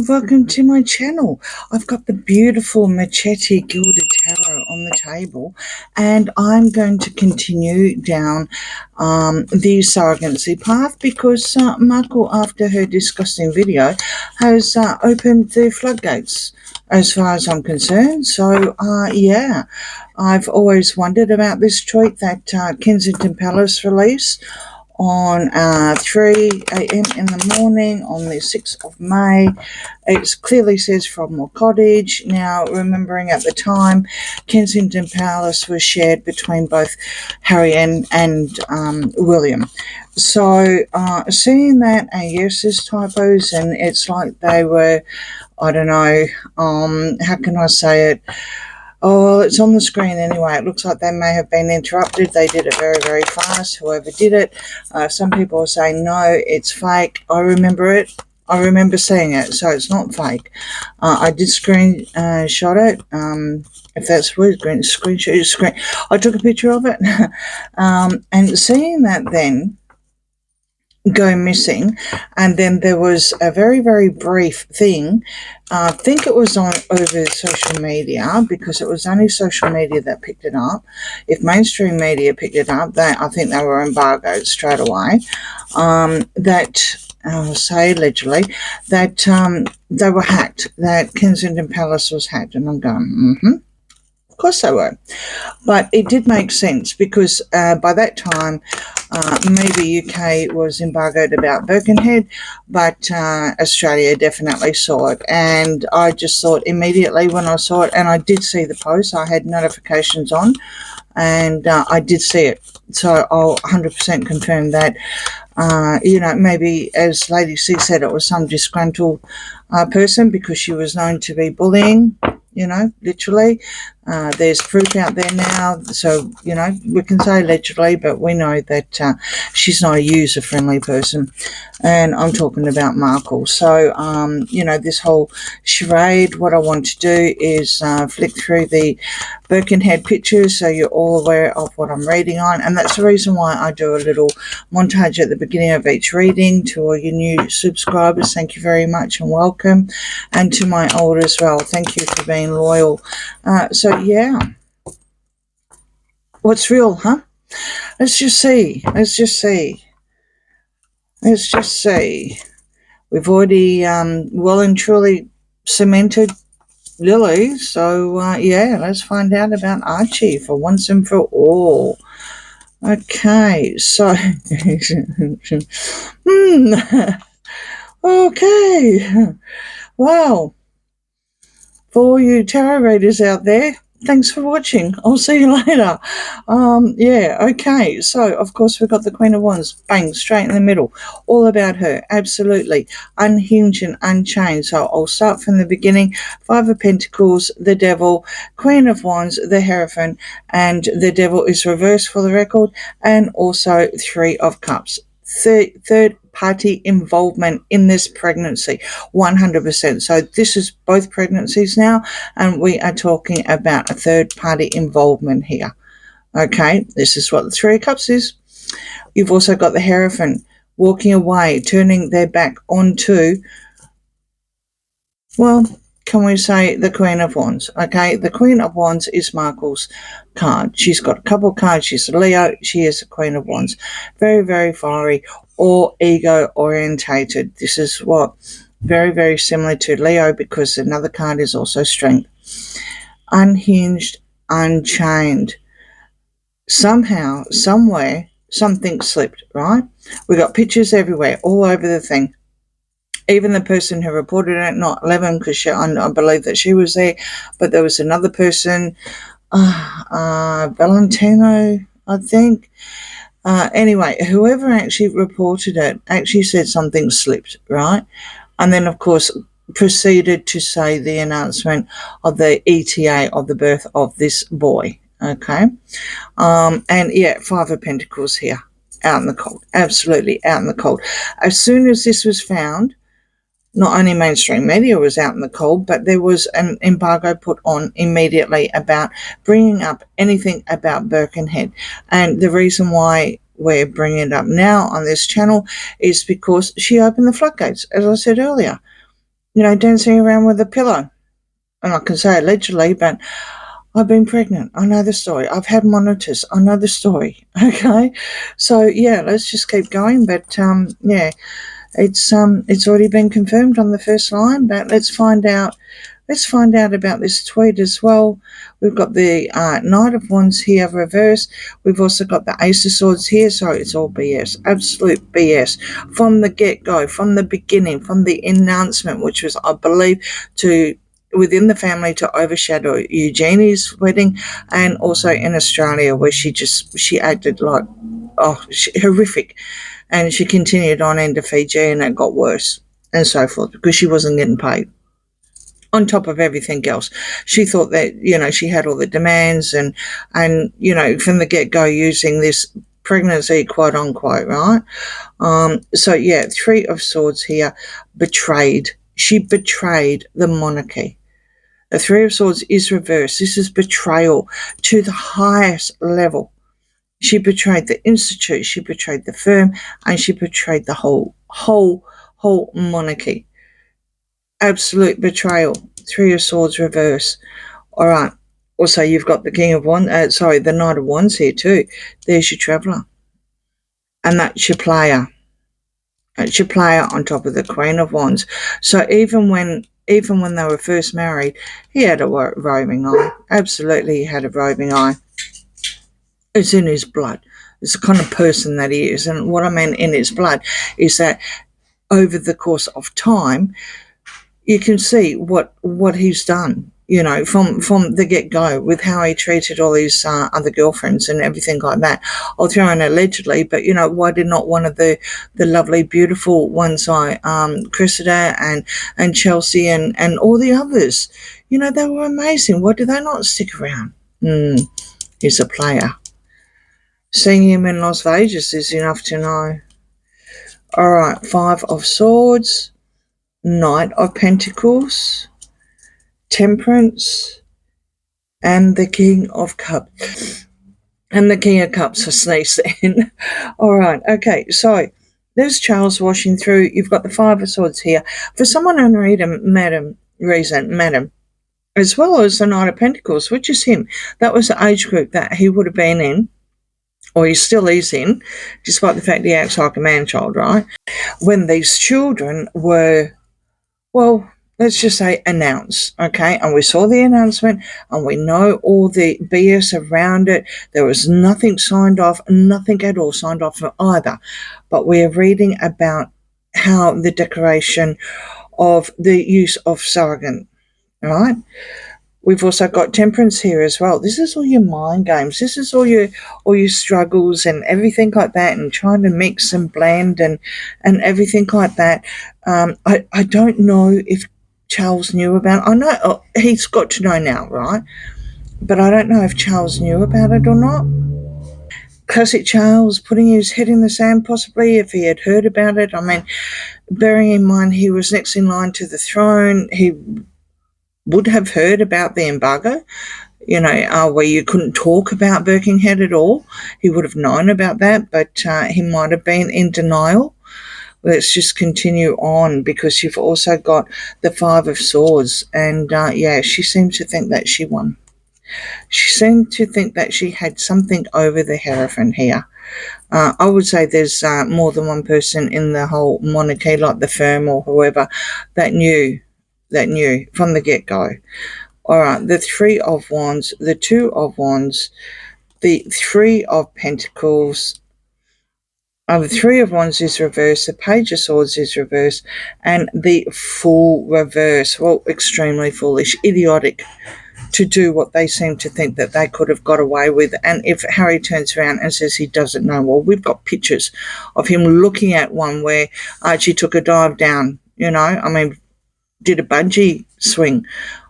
and welcome to my channel. I've got the beautiful Machete Gilded Tarot on the table, and I'm going to continue down the surrogacy path because Michael, after her disgusting video, has opened the floodgates as far as I'm concerned. So yeah, I've always wondered about this tweet that Kensington Palace released on 3 a.m. in the morning on the 6th of May. It clearly says Frogmore Cottage. Now, remembering at the time, Kensington Palace was shared between both Harry and William. So, seeing that, and yes, there's typos, and it's like they were, I don't know, how can I say it? Oh, it's on the screen anyway. It looks like they may have been interrupted. They did it very, very fast, whoever did it. Some people are saying, no, it's fake. I remember it. I remember seeing it, so it's not fake. I did screenshot it. If that's the word, screenshot. I took a picture of it. And seeing that then go missing, and then there was a very, very brief thing. I think it was over social media, because it was only social media that picked it up. If mainstream media picked it up, I think they were embargoed straight away. That I'll say allegedly that they were hacked, that Kensington Palace was hacked, and I'm going, Of course they were. But it did make sense because by that time, maybe UK was embargoed about Birkenhead, but Australia definitely saw it. And I just thought immediately when I saw it, and I did see the post, I had notifications on, and I did see it. So I'll 100% confirm that, maybe as Lady C said, it was some disgruntled person because she was known to be bullying, literally. There's proof out there now, so, we can say allegedly, but we know that she's not a user-friendly person, and I'm talking about Markle. So, this whole charade, what I want to do is flick through the Birkenhead pictures so you're all aware of what I'm reading on, and that's the reason why I do a little montage at the beginning of each reading. To all you new subscribers, thank you very much and welcome, and to my old as well, thank you for being loyal. So yeah, what's real, huh? Let's just see. We've already well and truly cemented Lily, so yeah, let's find out about Archie for once and for all. Okay, so okay, wow. For all you tarot readers out there, thanks for watching. I'll see you later. Yeah, okay. So, of course, we've got the Queen of Wands, bang, straight in the middle. All about her, absolutely. Unhinged and unchained. So, I'll start from the beginning. Five of Pentacles, the Devil, Queen of Wands, the Hierophant, and the Devil is reversed for the record, and also Three of Cups. Third party involvement in this pregnancy, 100%. So this is both pregnancies now, and we are talking about a third party involvement here. Okay, this is what the Three of Cups is. You've also got the Hierophant walking away, turning their back onto, well, can we say the Queen of Wands? Okay, the Queen of Wands is Markle's card. She's got a couple of cards. She's a Leo. She is a Queen of Wands. Very, very fiery or ego-orientated. This is what, very, very similar to Leo, because another card is also Strength. Unhinged, unchained. Somehow, somewhere, something slipped, right? We got pictures everywhere, all over the thing. Even the person who reported it, not 11, because I believe that she was there, but there was another person, Valentino, I think. Anyway, whoever actually reported it actually said something slipped, right? And then, of course, proceeded to say the announcement of the ETA of the birth of this boy, okay? And, yeah, Five of Pentacles here, out in the cold, absolutely out in the cold. As soon as this was found, not only mainstream media was out in the cold, but there was an embargo put on immediately about bringing up anything about Birkenhead. And the reason why we're bringing it up now on this channel is because she opened the floodgates, as I said earlier. dancing around with a pillow. And I can say allegedly, but I've been pregnant. I know the story. I've had monitors. I know the story. Okay. So yeah, let's just keep going. But yeah, it's already been confirmed on the first line, but let's find out. Let's find out about this tweet as well. We've got the Knight of Wands here reversed. We've also got the Ace of Swords here. So it's all BS, absolute BS from the get-go, from the beginning, from the announcement, which was, I believe, to within the family to overshadow Eugenie's wedding, and also in Australia where she acted like horrific, and she continued on into Fiji and it got worse and so forth because she wasn't getting paid. On top of everything else, she thought that she had all the demands and from the get-go using this pregnancy, quote unquote, right? So yeah, Three of Swords here, betrayed. She betrayed the monarchy. The Three of Swords is reversed. This is betrayal to the highest level. She betrayed the institute, she betrayed the firm, and she betrayed the whole monarchy. Absolute betrayal. Three of Swords reverse. All right. Also, you've got the the Knight of Wands here too. There's your traveller. And that's your player. That's your player on top of the Queen of Wands. So even when they were first married, he had a roving eye. Absolutely, he had a roving eye. It's in his blood. It's the kind of person that he is. And what I mean in his blood is that over the course of time, you can see what he's done, from the get-go with how he treated all his other girlfriends and everything like that. I'll throw in allegedly, but, why did not one of the lovely, beautiful ones like Cressida and Chelsea and all the others, they were amazing. Why do they not stick around? He's a player. Seeing him in Las Vegas is enough to know. All right, Five of Swords, Knight of Pentacles, Temperance, and the King of Cups. And the King of Cups, I sneezed in. All right, okay, so there's Charles washing through. You've got the Five of Swords here. For someone unread madam, as well as the Knight of Pentacles, which is him. That was the age group that he would have been in, or he still is in, despite the fact he acts like a man-child, right? When these children were, well, let's just say announced, okay? And we saw the announcement and we know all the BS around it. There was nothing signed off, nothing at all signed off for either. But we're reading about how the declaration of the use of surrogate, right? We've also got Temperance here as well. This is all your mind games. This is all your struggles and everything like that, and trying to mix and blend and everything like that. I don't know if Charles knew about it. I know he's got to know now, right? But I don't know if Charles knew about it or not. Classic Charles, putting his head in the sand, possibly, if he had heard about it. I mean, bearing in mind he was next in line to the throne, he would have heard about the embargo, where you couldn't talk about Birkenhead at all. He would have known about that, but he might have been in denial. Let's just continue on, because you've also got the Five of Swords, and she seemed to think that she won. She seemed to think that she had something over the Hierophant here. I would say there's more than one person in the whole monarchy, like the firm or whoever, that knew from the get-go. All right, the Three of Wands, the Two of Wands, the Three of Pentacles. The Three of Wands is reversed, the Page of Swords is reversed, and the Fool reverse. Well, extremely foolish, idiotic to do what they seem to think that they could have got away with. And if Harry turns around and says he doesn't know, well, we've got pictures of him looking at one where Archie took a dive down, did a bungee swing.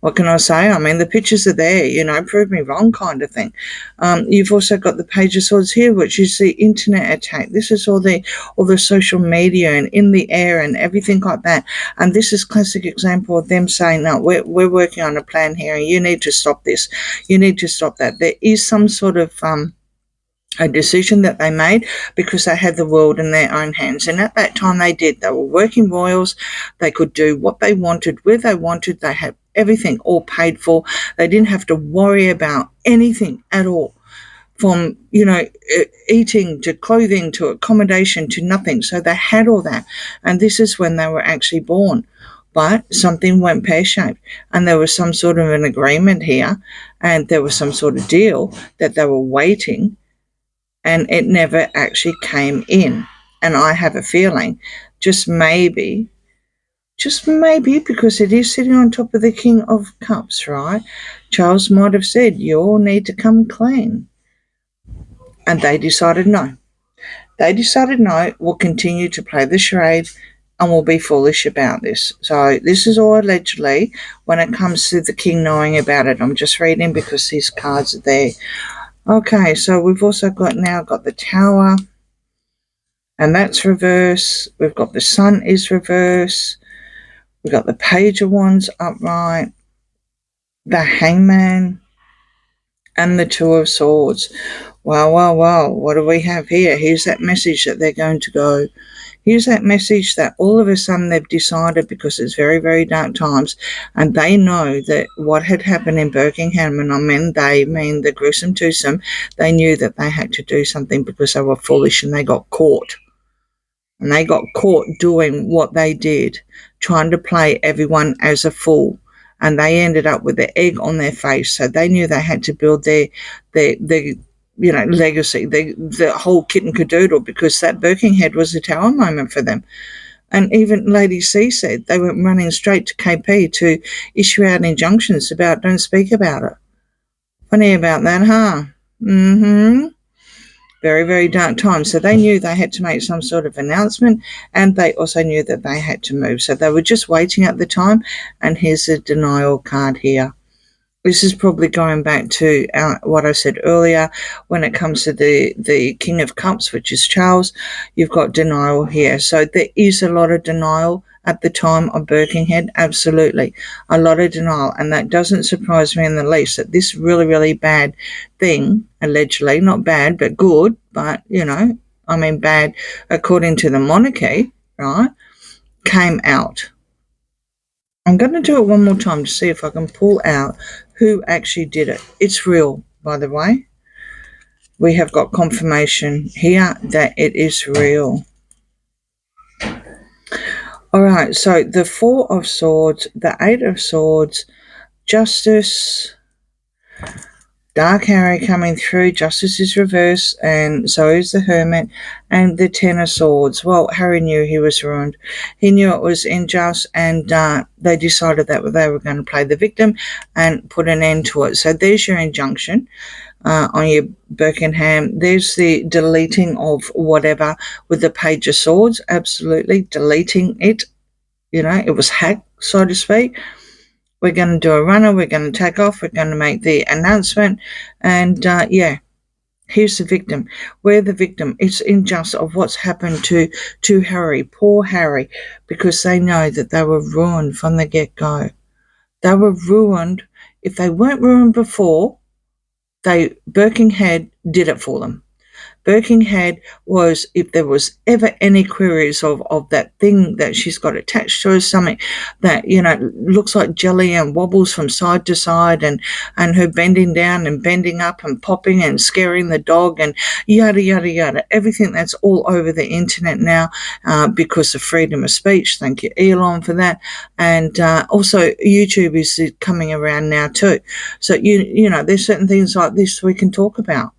What can I say? I mean, the pictures are there, prove me wrong kind of thing. You've also got the Page of Swords here, which is the internet attack. This is all the social media and in the air and everything like that. And this is classic example of them saying, no, we're working on a plan here and you need to stop this. You need to stop that. There is some sort of a decision that they made because they had the world in their own hands. And at that time they did. They were working royals. They could do what they wanted, where they wanted. They had everything all paid for. They didn't have to worry about anything at all, from, eating to clothing to accommodation to nothing. So they had all that. And this is when they were actually born. But something went pear-shaped, and there was some sort of an agreement here, and there was some sort of deal that they were waiting, and it never actually came in. And I have a feeling, just maybe, because it is sitting on top of the King of Cups, right? Charles might have said, you all need to come clean. And they decided no. They decided no, we'll continue to play the charade and we'll be foolish about this. So this is all allegedly when it comes to the king knowing about it. I'm just reading because these cards are there. Okay, so we've also got the Tower, and that's reverse. We've got the Sun is reverse. We've got the Page of Wands upright, the Hangman, and the Two of Swords. Well, what do we have here? Here's that message that they're going to go. Here's that message that all of a sudden they've decided, because it's very, very dark times, and they know that what had happened in Birkenhead, and I mean the gruesome twosome, they knew that they had to do something because they were foolish and they got caught. And they got caught doing what they did, trying to play everyone as a fool. And they ended up with the egg on their face. So they knew they had to build their legacy, the whole kit and cadoodle, because that Birkenhead was a tower moment for them. And even Lady C said they went running straight to KP to issue out injunctions about don't speak about it. Funny about that, huh? Very, very dark times. So they knew they had to make some sort of announcement, and they also knew that they had to move. So they were just waiting at the time, and here's a denial card here. This is probably going back to what I said earlier when it comes to the King of Cups, which is Charles. You've got denial here. So there is a lot of denial at the time of Birkenhead, absolutely. A lot of denial, and that doesn't surprise me in the least, that this really, really bad thing, allegedly, not bad, but good, but, bad according to the monarchy, right, came out. I'm going to do it one more time to see if I can pull out who actually did it. It's real, by the way. We have got confirmation here that it is real. All right, so the Four of Swords, the Eight of Swords, Justice, Dark Harry coming through. Justice is reversed, and so is the Hermit, and the Ten of Swords. Well, Harry knew he was ruined. He knew it was unjust, and they decided that they were going to play the victim and put an end to it. So there's your injunction on your Birkenhead. There's the deleting of whatever with the Page of Swords. Absolutely deleting it. It was hacked, so to speak. We're going to do a runner. We're going to take off. We're going to make the announcement. And, here's the victim. We're the victim. It's injustice of what's happened to Harry, poor Harry, because they know that they were ruined from the get-go. They were ruined. If they weren't ruined before, Birkenhead did it for them. Birkenhead was, if there was ever any queries of that thing that she's got attached to her stomach that, looks like jelly and wobbles from side to side, and her bending down and bending up and popping and scaring the dog and yada, yada, yada. Everything that's all over the internet now because of freedom of speech. Thank you, Elon, for that. And also YouTube is coming around now too. So, there's certain things like this we can talk about.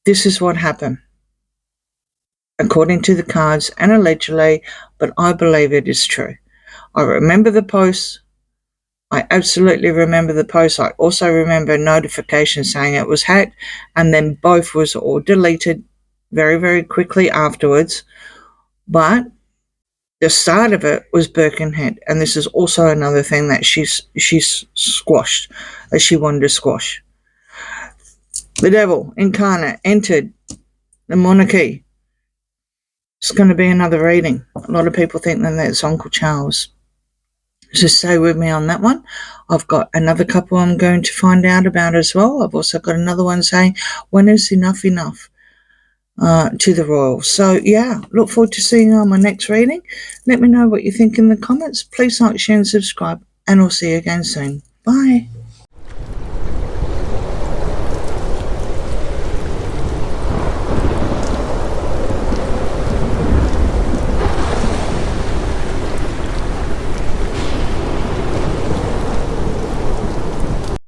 This is what happened, according to the cards and allegedly, but I believe it is true. I remember the post. I absolutely remember the post. I also remember a notification saying it was hacked, and then both was all deleted very, very quickly afterwards. But the start of it was Birkenhead, and this is also another thing that she's squashed, as she wanted to squash. The devil incarnate entered the monarchy. It's going to be another reading. A lot of people think that that's Uncle Charles. So stay with me on that one. I've got another couple I'm going to find out about as well. I've also got another one saying, when is enough enough? to the royals. So yeah, look forward to seeing you on my next reading. Let me know what you think in the comments. Please like, share and subscribe, and I'll see you again soon. Bye.